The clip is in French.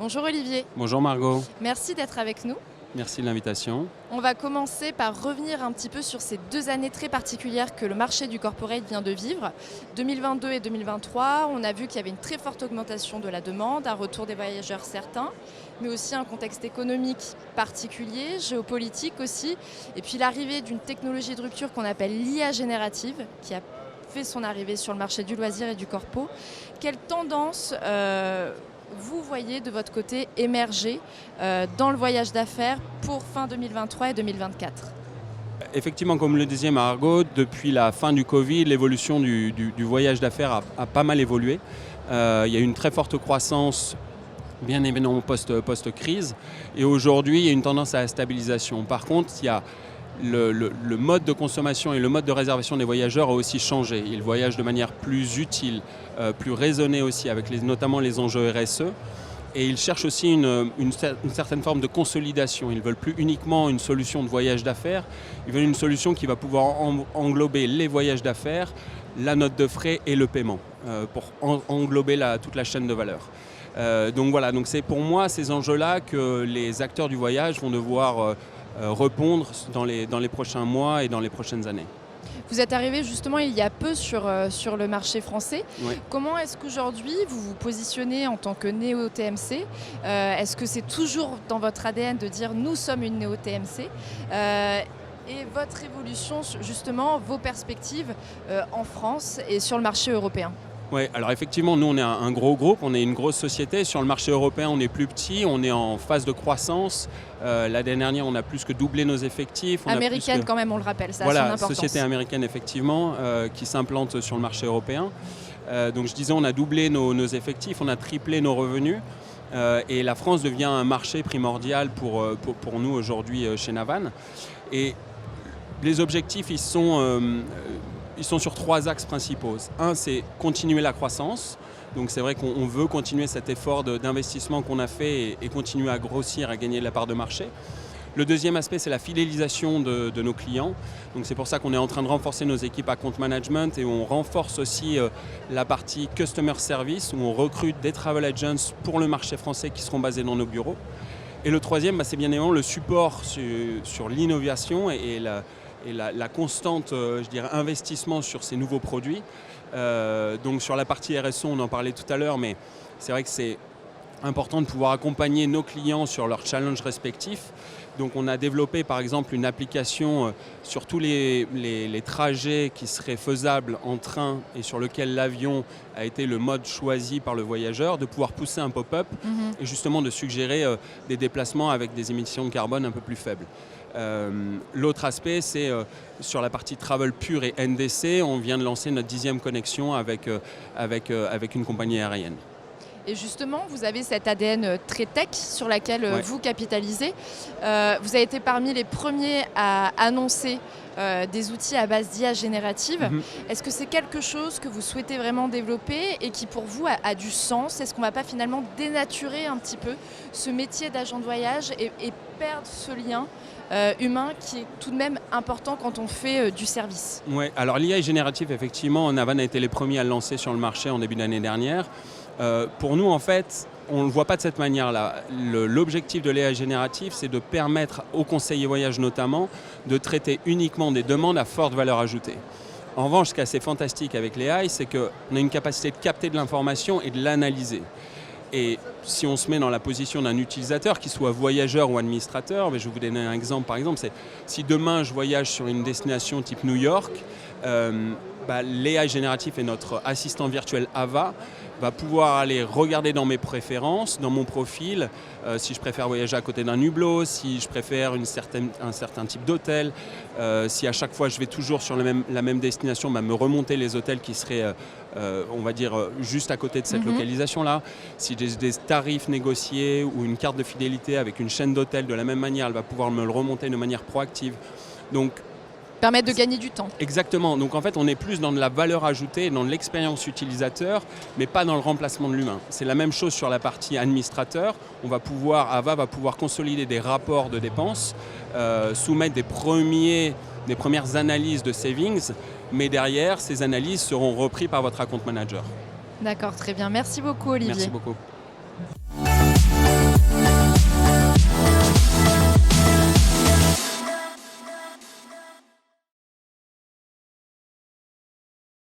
Bonjour Olivier, Bonjour Margot, merci d'être avec nous. merci de l'invitation. On va commencer par revenir un petit peu sur ces 2 années très particulières que le marché du corporate vient de vivre. 2022 et 2023, on a vu qu'il y avait une très forte augmentation de la demande, un retour des voyageurs certains, mais aussi un contexte économique particulier, géopolitique aussi, et puis l'arrivée d'une technologie de rupture qu'on appelle l'IA générative, qui a fait son arrivée sur le marché du loisir et du corpo. Quelle tendance vous voyez de votre côté émerger dans le voyage d'affaires pour fin 2023 et 2024? Effectivement, comme le disait Margot, depuis la fin du Covid, l'évolution du voyage d'affaires a pas mal évolué. Il y a eu une très forte croissance, bien évidemment post-crise, et aujourd'hui il y a une tendance à la stabilisation. Par contre, il y a le mode de consommation et le mode de réservation des voyageurs a aussi changé. Ils voyagent de manière plus utile, plus raisonnée aussi, avec notamment les enjeux RSE. Et ils cherchent aussi une certaine forme de consolidation. Ils ne veulent plus uniquement une solution de voyage d'affaires, ils veulent une solution qui va pouvoir englober les voyages d'affaires, la note de frais et le paiement, pour englober toute la chaîne de valeur. Donc voilà, donc c'est pour moi ces enjeux-là que les acteurs du voyage vont devoir répondre dans les prochains mois et dans les prochaines années. Vous êtes arrivé justement il y a peu sur le marché français. Oui. Comment est-ce qu'aujourd'hui vous vous positionnez en tant que néo-TMC? Est-ce que c'est toujours dans votre ADN de dire nous sommes une néo-TMC? Et votre évolution, justement, vos perspectives en France et sur le marché européen? Oui, alors effectivement, nous on est un gros groupe, on est une grosse société. Sur le marché européen, on est plus petit, on est en phase de croissance. L'année dernière, on a plus que doublé nos effectifs. Américaine quand même, on le rappelle, ça a son importance. Société américaine effectivement, qui s'implante sur le marché européen. Donc je disais, on a doublé nos effectifs, on a triplé nos revenus. Et la France devient un marché primordial pour nous aujourd'hui chez Navan. Et les objectifs, ils sont sur 3 axes principaux. Un, c'est continuer la croissance. Donc c'est vrai qu'on veut continuer cet effort d'investissement qu'on a fait et continuer à grossir, à gagner de la part de marché. Le deuxième aspect, c'est la fidélisation de nos clients. Donc c'est pour ça qu'on est en train de renforcer nos équipes account management et on renforce aussi la partie customer service où on recrute des travel agents pour le marché français qui seront basés dans nos bureaux. Et le troisième, c'est bien évidemment le support sur l'innovation et la constante, je dirais, investissement sur ces nouveaux produits. Donc sur la partie RSE, on en parlait tout à l'heure, mais c'est vrai que c'est important de pouvoir accompagner nos clients sur leurs challenges respectifs. Donc on a développé par exemple une application sur tous les trajets qui seraient faisables en train et sur lequel l'avion a été le mode choisi par le voyageur, de pouvoir pousser un pop-up et justement de suggérer des déplacements avec des émissions de carbone un peu plus faibles. L'autre aspect, c'est sur la partie travel pure et NDC, on vient de lancer notre 10e connexion avec une compagnie aérienne. Et justement, vous avez cet ADN très tech sur laquelle vous capitalisez. Vous avez été parmi les premiers à annoncer des outils à base d'IA générative. Est-ce que c'est quelque chose que vous souhaitez vraiment développer et qui pour vous a du sens? Est-ce qu'on ne va pas finalement dénaturer un petit peu ce métier d'agent de voyage et perdre ce lien humain qui est tout de même important quand on fait du service? Oui, alors l'IA générative, effectivement, Navan a été les premiers à le lancer sur le marché en début d'année dernière. Pour nous, en fait, on ne le voit pas de cette manière-là. L'objectif de l'IA générative, c'est de permettre aux conseillers voyage notamment de traiter uniquement des demandes à forte valeur ajoutée. En revanche, ce qui est assez fantastique avec l'AI, c'est qu'on a une capacité de capter de l'information et de l'analyser. Et si on se met dans la position d'un utilisateur, qu'il soit voyageur ou administrateur, mais je vais vous donner un exemple par exemple, c'est si demain je voyage sur une destination type New York, l'AI génératif et notre assistant virtuel Ava va pouvoir aller regarder dans mes préférences, dans mon profil, si je préfère voyager à côté d'un hublot, si je préfère un certain type d'hôtel, si à chaque fois je vais toujours sur la même destination, me remonter les hôtels qui seraient, on va dire, juste à côté de cette localisation-là. Si j'ai des tarifs négociés ou une carte de fidélité avec une chaîne d'hôtels de la même manière, elle va pouvoir me le remonter de manière proactive. Donc, permettre de gagner du temps. Exactement. Donc en fait, on est plus dans de la valeur ajoutée, dans de l'expérience utilisateur, mais pas dans le remplacement de l'humain. C'est la même chose sur la partie administrateur. Ava va pouvoir consolider des rapports de dépenses, soumettre des premières analyses de savings, mais derrière, ces analyses seront reprises par votre account manager. D'accord, très bien. Merci beaucoup Olivier. Merci beaucoup.